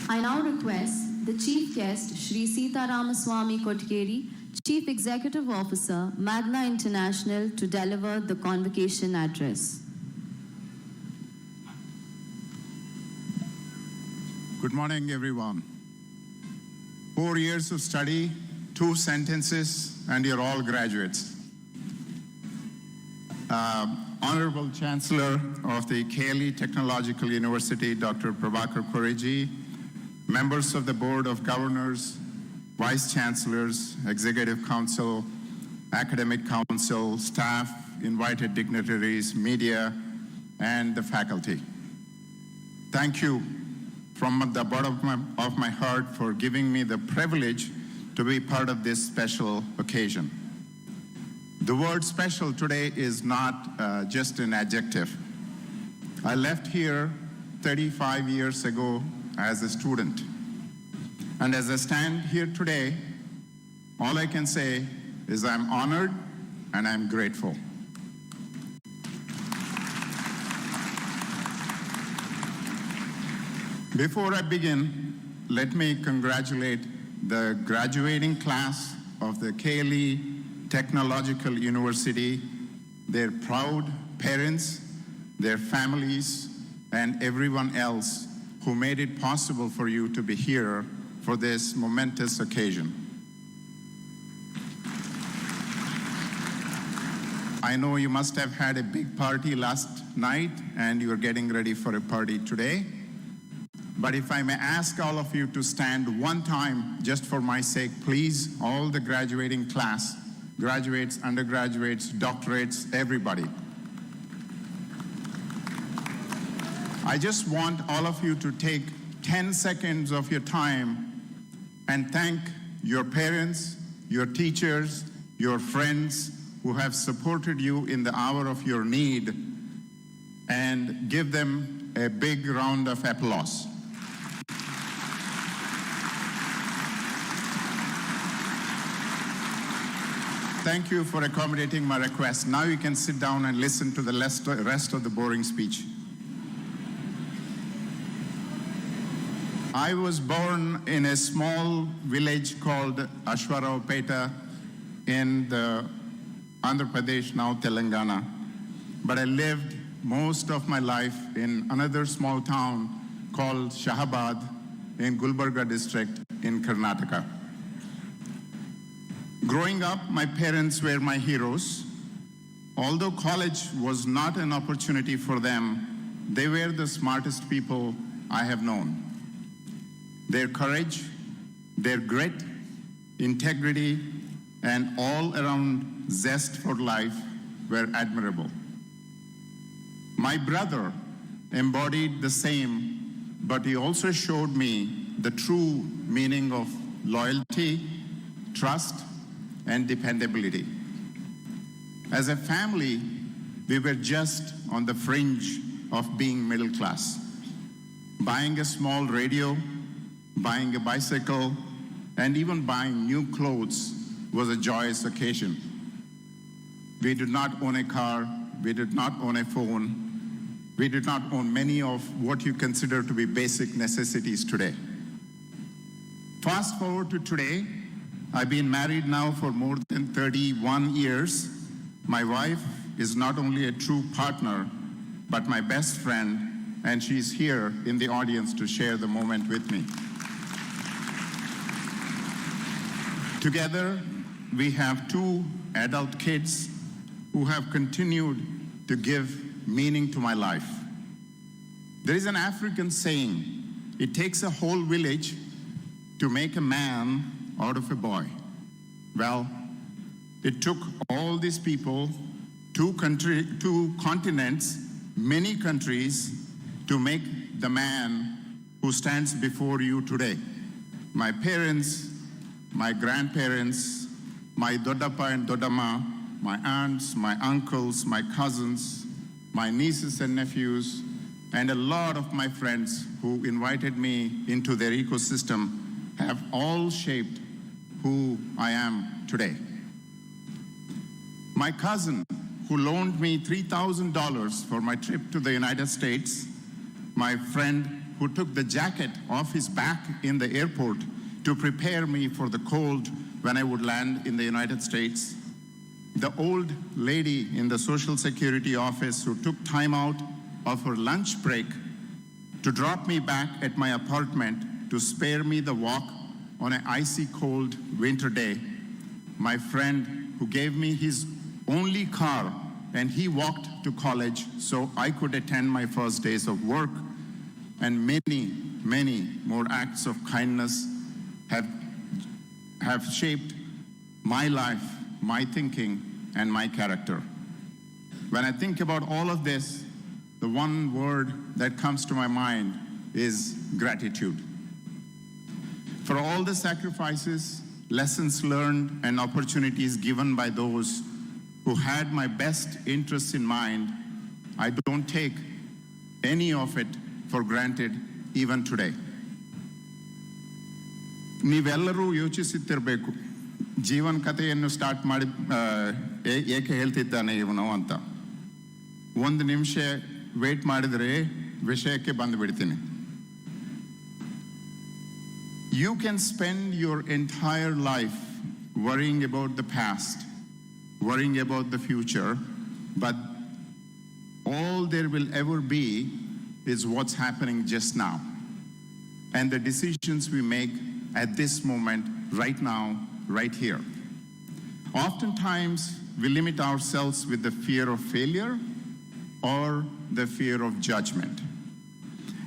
I now request the Chief Guest, Shri Sitarama Swamy Kotagiri, Chief Executive Officer, Magna International, to deliver the Convocation address. Good morning, everyone. 4 years of study, 2 sentences, and you're all graduates. Honorable Chancellor of the KLE Technological University, Dr. Kotagiri, members of the Board of Governors, Vice Chancellors, Executive Council, Academic Council, staff, invited dignitaries, media, and the faculty. Thank you from the bottom of my heart for giving me the privilege to be part of this special occasion. The word special today is not just an adjective. I left here 35 years ago as a student. And as I stand here today, all I can say is I'm honored and I'm grateful. Before I begin, let me congratulate the graduating class of the KLE Technological University, their proud parents, their families, and everyone else who made it possible for you to be here for this momentous occasion. I know you must have had a big party last night and you're getting ready for a party today. But if I may ask all of you to stand one time, just for my sake, please, all the graduating class, graduates, undergraduates, doctorates, everybody. I just want all of you to take 10 seconds of your time and thank your parents, your teachers, your friends who have supported you in the hour of your need, and give them a big round of applause. Thank you for accommodating my request. Now you can sit down and listen to the rest of the boring speech. I was born in a small village called Ashwaraupeta in the Andhra Pradesh, now Telangana. But I lived most of my life in another small town called Shahabad in Gulbarga district in Karnataka. Growing up, my parents were my heroes. Although college was not an opportunity for them, they were the smartest people I have known. Their courage, their grit, integrity, and all-around zest for life were admirable. My brother embodied the same, but he also showed me the true meaning of loyalty, trust, and dependability. As a family, we were just on the fringe of being middle class. Buying a small radio, buying a bicycle, and even buying new clothes was a joyous occasion. We did not own a car, we did not own a phone, we did not own many of what you consider to be basic necessities today. Fast forward to today, I've been married now for more than 31 years. My wife is not only a true partner, but my best friend, and she's here in the audience to share the moment with me. Together, we have 2 adult kids who have continued to give meaning to my life. There is an African saying, it takes a whole village to make a man out of a boy. Well, it took all these people, 2 continents, many countries, to make the man who stands before you today. My parents, my grandparents, my Dodapa and Dodama, my aunts, my uncles, my cousins, my nieces and nephews, and a lot of my friends who invited me into their ecosystem have all shaped who I am today. My cousin, who loaned me $3,000 for my trip to the United States, my friend who took the jacket off his back in the airport to prepare me for the cold when I would land in the United States. The old lady in the Social Security office who took time out of her lunch break to drop me back at my apartment to spare me the walk on an icy cold winter day. My friend who gave me his only car and he walked to college so I could attend my first days of work, and many, many more acts of kindness have shaped my life, my thinking, and my character. When I think about all of this, the one word that comes to my mind is gratitude. For all the sacrifices, lessons learned, and opportunities given by those who had my best interests in mind, I don't take any of it for granted even today. ನೀವೆಲ್ಲರೂ ಯೋಚಿಸುತ್ತಿರಬೇಕು, ಜೀವನ ಕಥೆಯನ್ನು start ಮಾಡಿ ಏಕೆ ಹೇಳ್ತಿದ್ದಾನೆ ಇವನು ಅಂತ. ಒಂದು ನಿಮಿಷ ವೇಟ್ ಮಾಡಿದರೆ ವಿಷಯಕ್ಕೆ ಬಂದುಬಿಡ್ತೀನಿ. You can spend your entire life worrying about the past, worrying about the future, but all there will ever be is what's happening just now. And the decisions we make at this moment, right now, right here. Oftentimes, we limit ourselves with the fear of failure or the fear of judgment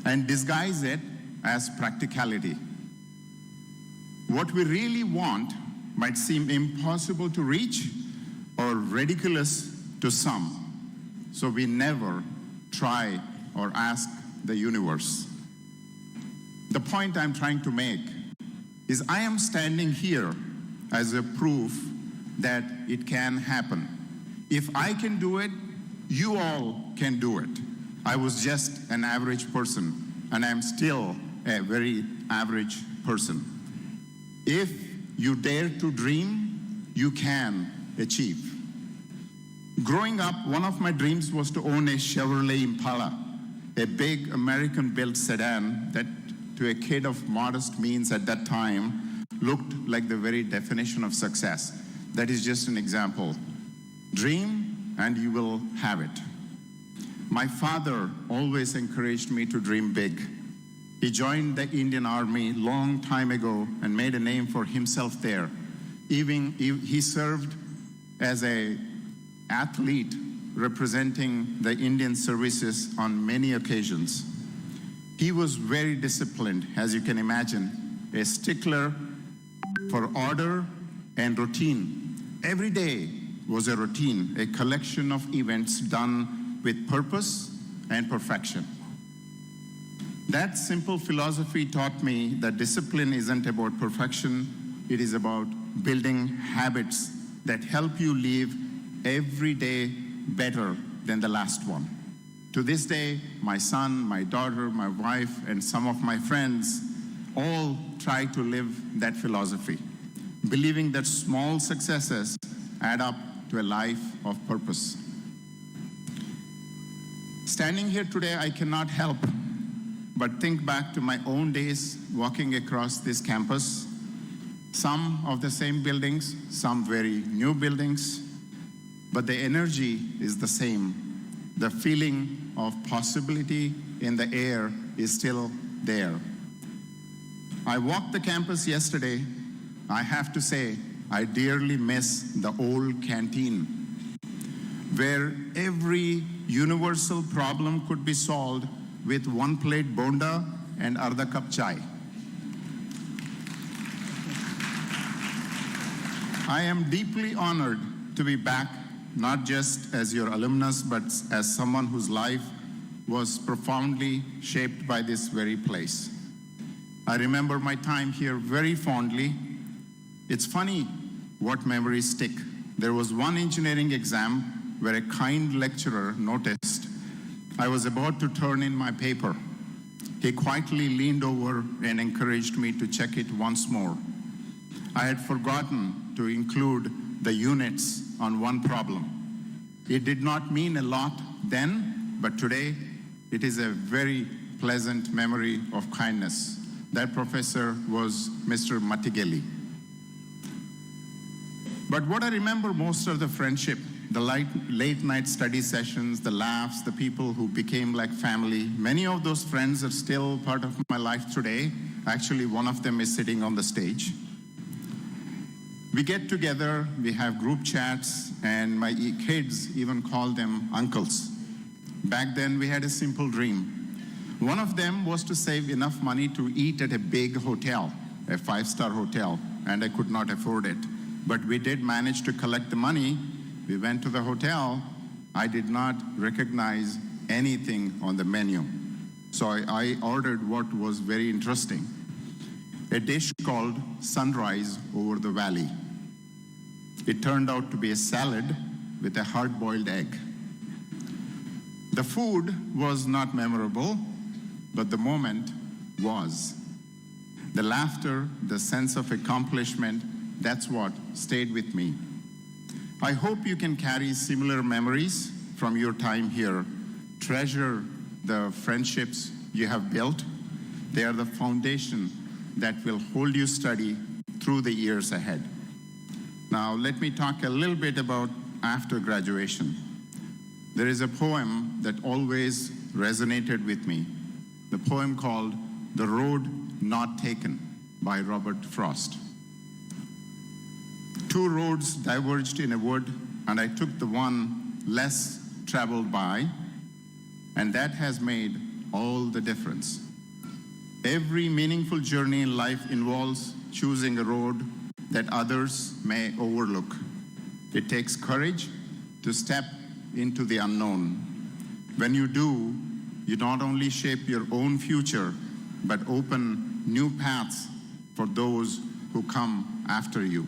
and disguise it as practicality. What we really want might seem impossible to reach or ridiculous to some, so we never try or ask the universe. The point I'm trying to make is I am standing here as a proof that it can happen. If I can do it, you all can do it. I was just an average person, and I'm still a very average person. If you dare to dream, you can achieve. Growing up, one of my dreams was to own a Chevrolet Impala, a big American-built sedan that to a kid of modest means at that time looked like the very definition of success. That is just an example. Dream and you will have it. My father always encouraged me to dream big. He joined the Indian Army long time ago and made a name for himself there. Even he served as an athlete representing the Indian services on many occasions. He was very disciplined, as you can imagine, a stickler for order and routine. Every day was a routine, a collection of events done with purpose and perfection. That simple philosophy taught me that discipline isn't about perfection, it is about building habits that help you live every day better than the last one. To this day, my son, my daughter, my wife, and some of my friends all try to live that philosophy, believing that small successes add up to a life of purpose. Standing here today, I cannot help but think back to my own days walking across this campus. Some of the same buildings, some very new buildings, but the energy is the same. The feeling of possibility in the air is still there. I walked the campus yesterday. I have to say, I dearly miss the old canteen, where every universal problem could be solved with one plate bonda and ardha cup chai. I am deeply honored to be back, not just as your alumnus, but as someone whose life was profoundly shaped by this very place. I remember my time here very fondly. It's funny what memories stick. There was one engineering exam where a kind lecturer noticed I was about to turn in my paper. He quietly leaned over and encouraged me to check it once more. I had forgotten to include the units on one problem. It did not mean a lot then, but today it is a very pleasant memory of kindness. That professor was Mr. Matigeli. But what I remember most of the friendship, the late night study sessions, the laughs, the people who became like family. Many of those friends are still part of my life today. Actually, one of them is sitting on the stage. We get together, we have group chats, and my kids even call them uncles. Back then, we had a simple dream. One of them was to save enough money to eat at a big hotel, a 5-star hotel, and I could not afford it. But we did manage to collect the money. We went to the hotel. I did not recognize anything on the menu. So I ordered what was very interesting, a dish called Sunrise Over the Valley. It turned out to be a salad with a hard-boiled egg. The food was not memorable, but the moment was. The laughter, the sense of accomplishment, that's what stayed with me. I hope you can carry similar memories from your time here. Treasure the friendships you have built. They are the foundation that will hold you steady through the years ahead. Now, let me talk a little bit about after graduation. There is a poem that always resonated with me, the poem called The Road Not Taken by Robert Frost. Two roads diverged in a wood, and I took the one less traveled by, and that has made all the difference. Every meaningful journey in life involves choosing a road that others may overlook. It takes courage to step into the unknown. When you do, you not only shape your own future, but open new paths for those who come after you.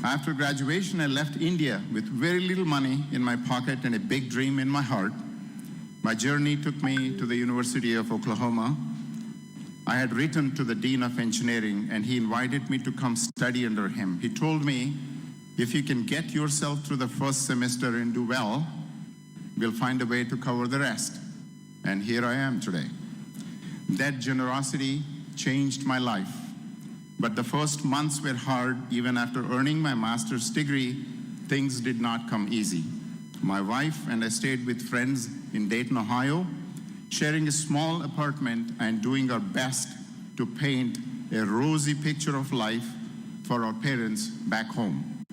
After graduation, I left India with very little money in my pocket and a big dream in my heart. My journey took me to the University of Oklahoma. I had written to the Dean of Engineering, and he invited me to come study under him. He told me, if you can get yourself through the first semester and do well, we'll find a way to cover the rest. And here I am today. That generosity changed my life. But the first months were hard. Even after earning my master's degree, things did not come easy. My wife and I stayed with friends in Dayton, Ohio, sharing a small apartment and doing our best to paint a rosy picture of life for our parents back home.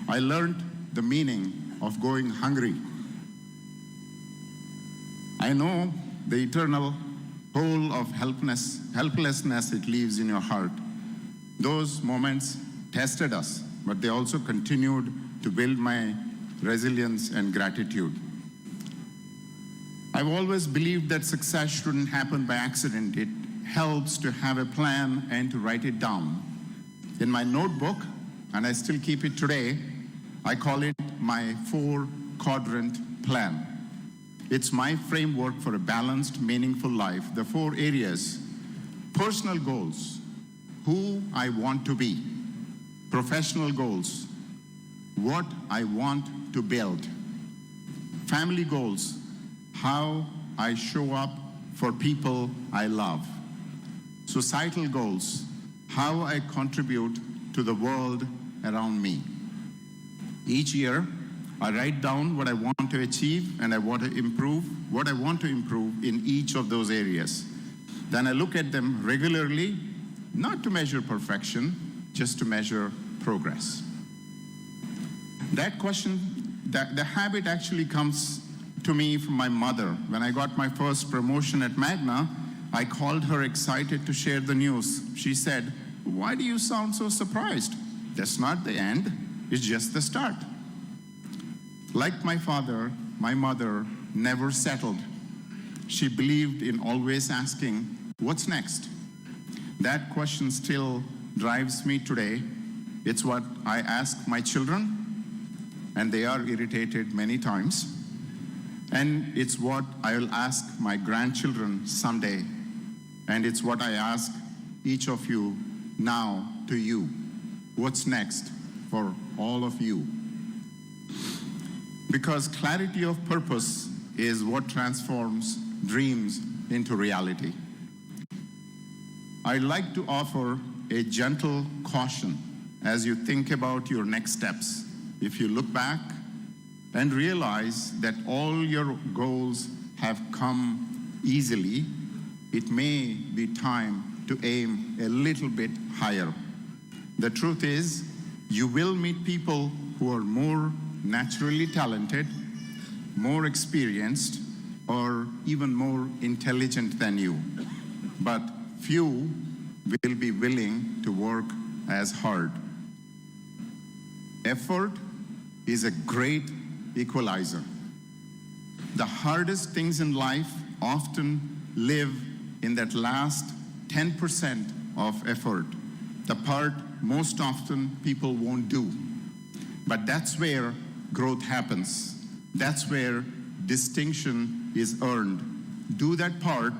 I learned the meaning of going hungry. I know the eternal hole of helplessness it leaves in your heart. Those moments tested us, but they also continued to build my resilience and gratitude. I've always believed that success shouldn't happen by accident. It helps to have a plan and to write it down. In my notebook, and I still keep it today, I call it my 4-quadrant plan. It's my framework for a balanced, meaningful life. The 4 areas: personal goals, who I want to be; professional goals, what I want to build; family goals, how I show up for people I love; societal goals, how I contribute to the world around me. Each year, I write down what I want to achieve and what I want to improve in each of those areas. Then I look at them regularly, not to measure perfection, just to measure progress. The habit actually comes to me from my mother. When I got my first promotion at Magna, I called her excited to share the news. She said, "Why do you sound so surprised? That's not the end, it's just the start." Like my father, my mother never settled. She believed in always asking, "What's next?" That question still drives me today. It's what I ask my children, and they are irritated many times. And it's what I will ask my grandchildren someday. And it's what I ask each of you now to you. What's next for all of you? Because clarity of purpose is what transforms dreams into reality. I'd like to offer a gentle caution as you think about your next steps. If you look back and realize that all your goals have come easily, it may be time to aim a little bit higher. The truth is, you will meet people who are more naturally talented, more experienced, or even more intelligent than you. But few will be willing to work as hard. Effort is a great equalizer. The hardest things in life often live in that last 10% of effort, the part most often people won't do. But that's where growth happens. That's where distinction is earned. Do that part,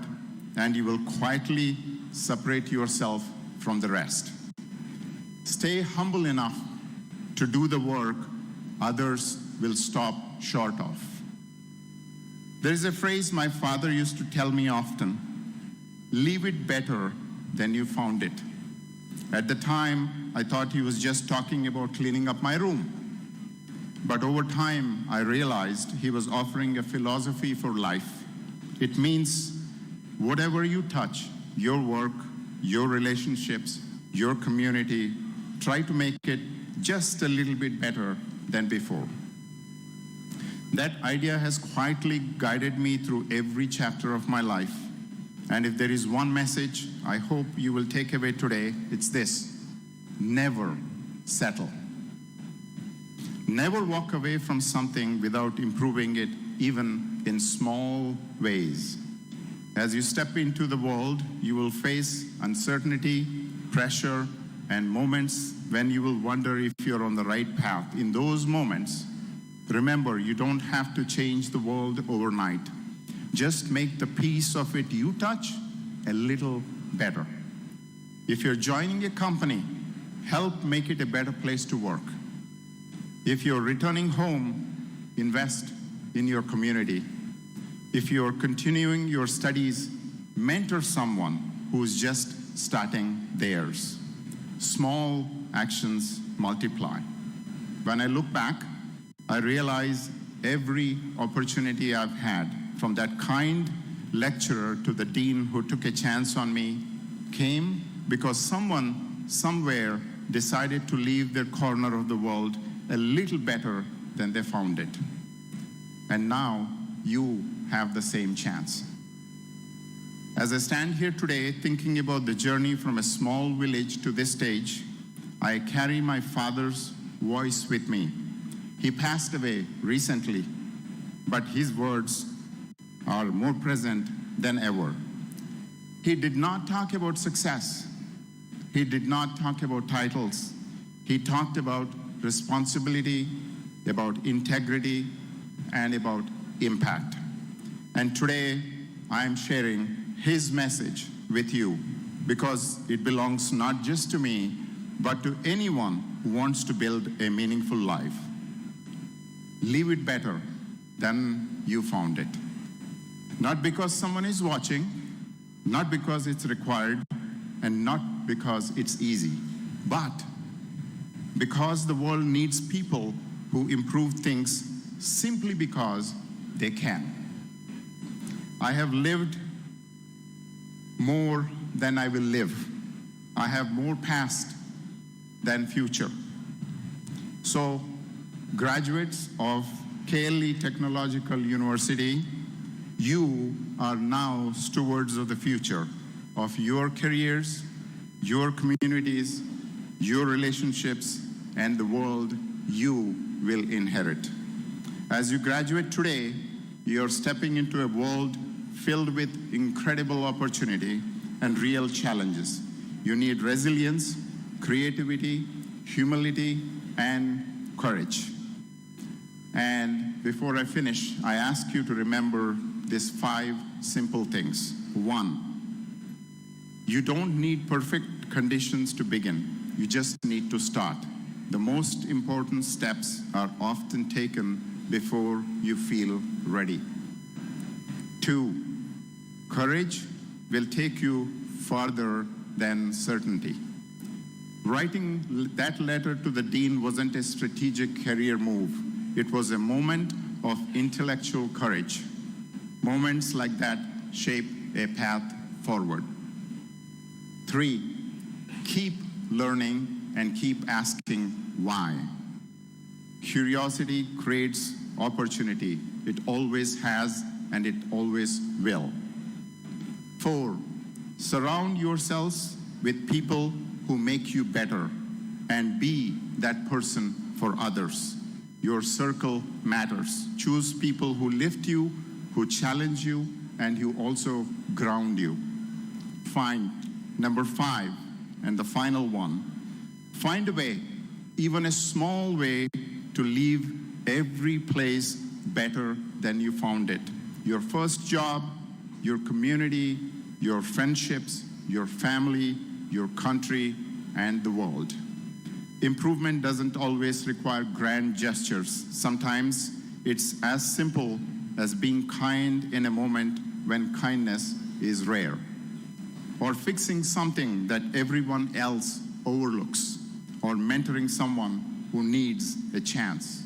and you will quietly separate yourself from the rest. Stay humble enough to do the work others will stop short of. There is a phrase my father used to tell me often: leave it better than you found it. At the time, I thought he was just talking about cleaning up my room. But over time, I realized he was offering a philosophy for life. It means whatever you touch, your work, your relationships, your community, try to make it just a little bit better than before. That idea has quietly guided me through every chapter of my life. And if there is one message I hope you will take away today, it's this: never settle. Never walk away from something without improving it, even in small ways. As you step into the world, you will face uncertainty, pressure, and moments when you will wonder if you're on the right path. In those moments, remember, you don't have to change the world overnight. Just make the piece of it you touch a little better. If you're joining a company, help make it a better place to work. If you're returning home, invest in your community. If you're continuing your studies, mentor someone who's just starting theirs. Small actions multiply. When I look back, I realize every opportunity I've had, from that kind lecturer to the dean who took a chance on me, came because someone somewhere decided to leave their corner of the world a little better than they found it. And now you have the same chance. As I stand here today thinking about the journey from a small village to this stage, I carry my father's voice with me. He passed away recently, but his words are more present than ever. He did not talk about success. He did not talk about titles. He talked about responsibility, about integrity, and about impact. And today, I am sharing his message with you because it belongs not just to me, but to anyone who wants to build a meaningful life. Leave it better than you found it. Not because someone is watching, not because it's required, and not because it's easy, but because the world needs people who improve things simply because they can. I have lived more than I will live. I have more past than future. So, graduates of KLE Technological University, you are now stewards of the future of your careers, your communities, your relationships, and the world you will inherit. As you graduate today, you're stepping into a world filled with incredible opportunity and real challenges. You need resilience, creativity, humility, and courage. And before I finish, I ask you to remember these 5 simple things. 1, you don't need perfect conditions to begin. You just need to start. The most important steps are often taken before you feel ready. 2, courage will take you farther than certainty. Writing that letter to the dean wasn't a strategic career move. It was a moment of intellectual courage. Moments like that shape a path forward. 3, keep learning and keep asking why. Curiosity creates opportunity. It always has and it always will. 4, surround yourselves with people who make you better and be that person for others. Your circle matters. Choose people who lift you, who challenge you, and who also ground you. Find number 5, and the final one. Find a way, even a small way, to leave every place better than you found it. Your first job, your community, your friendships, your family, your country, and the world. Improvement doesn't always require grand gestures. Sometimes it's as simple as being kind in a moment when kindness is rare, or fixing something that everyone else overlooks, or mentoring someone who needs a chance.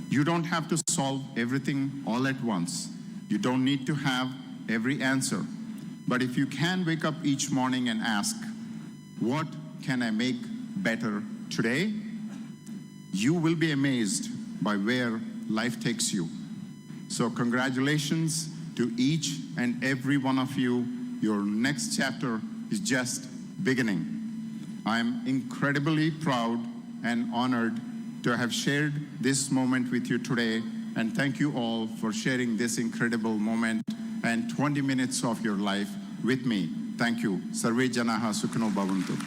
You don't have to solve everything all at once. You don't need to have every answer. But if you can wake up each morning and ask, what can I make better today? You will be amazed by where life takes you. So congratulations to each and every one of you. Your next chapter is just beginning. I'm incredibly proud and honored to have shared this moment with you today, and thank you all for sharing this incredible moment and 20 minutes of your life with me. Thank you. Sarve Janaha Sukhino Bhavantu.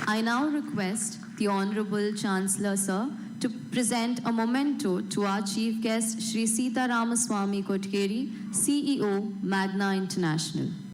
I now request the Honorable Chancellor, sir, to present a memento to our chief guest, Shri Seetarama Swamy Kotagiri, CEO, Magna International.